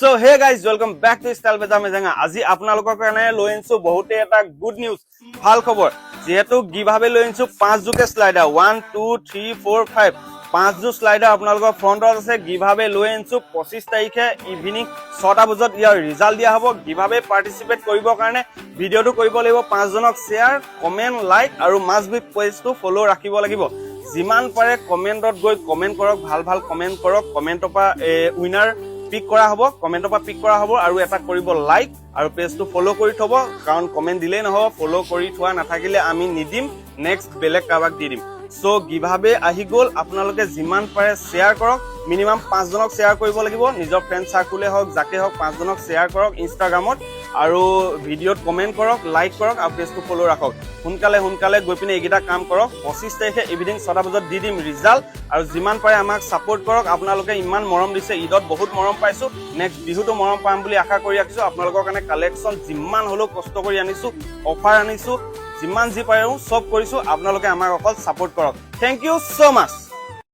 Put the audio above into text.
So hey guys, welcome back to Style Beja Mejenga. আজি আপোনালোকৰ কাৰণে লৈ আনিছো বহুতে এটা গুড নিউজ, ভাল খবৰ। যেহেতু গিভাৱে লৈ আনিছো 5 জুকে স্লাইডাৰ 1 2 3 4 5 5 জু স্লাইডাৰ আপোনালোকৰ ফ্ৰন্টত আছে। গিভাৱে লৈ আনিছো 25 তাৰিখে ইভিনিং 6টা বজাত ইয়াৰ ৰিজাল্ট দিয়া হ'ব। গিভাৱে পাৰ্টিসিপেট কৰিবৰ কাৰণে ভিডিওটো কৰিব লাগিব, 5 জনক শেয়াৰ, কমেন্ট, লাইক আৰু মাষ্ট বি পেজটো ফলো ৰাখিব লাগিব। যিমান পাৰে কমেন্টত গৈ কমেন্ট কৰক, ভাল ভাল কমেন্ট কৰক। কমেন্টৰ পৰা উইনাৰ পিক কৰা হ'ব, কমেন্টৰ পৰা পিক কৰা হ'ব আৰু এটা কৰিব লাইক আৰু পেজটো ফলো কৰি থব, কাৰণ কমেন্ট দিলেই নহব, ফলো কৰি থোৱা নাথাকিলে আমি নিদিম, নেক্সট বেলেগ কাবাক দি দিম। সো গিভাৱে আহি গ'ল, আপোনালোকে যিমান পাৰে শ্বেয়াৰ কৰক, মিনিমাম 5 জনক শ্বেয়াৰ কৰিব লাগিব, নিজৰ ফ্ৰেণ্ড সাৰ্কুলে হওক যাকে হওক 5 জনক শ্বেয়াৰ কৰক ইনষ্টাগ্ৰামত আৰু ভিডিঅ'ত কমেন্ট কৰক, লাইক কৰক আৰু পেজটো ফলো ৰাখক। সোনকালে গৈ পিনে এইকেইটা কাম কৰক। 25 তাৰিখে ইভিনিং 6টা বজাত দি দিম ৰিজাল্ট আৰু যিমান পাৰে আমাক সাপোৰ্ট কৰক। আপোনালোকে ইমান মৰম দিছে, ঈদত বহুত মৰম পাইছো, নেক্সট বিহুতো মৰম পাম বুলি আশা কৰি ৰাখিছো। আপোনালোকৰ কাৰণে কালেকশ্যন যিমান হ'লেও কষ্ট কৰি আনিছো, অফাৰ আনিছো, যিমান যি পাৰো চব কৰিছো। আপোনালোকে আমাক অকল সাপোৰ্ট কৰক। থেংক ইউ সো মাচ।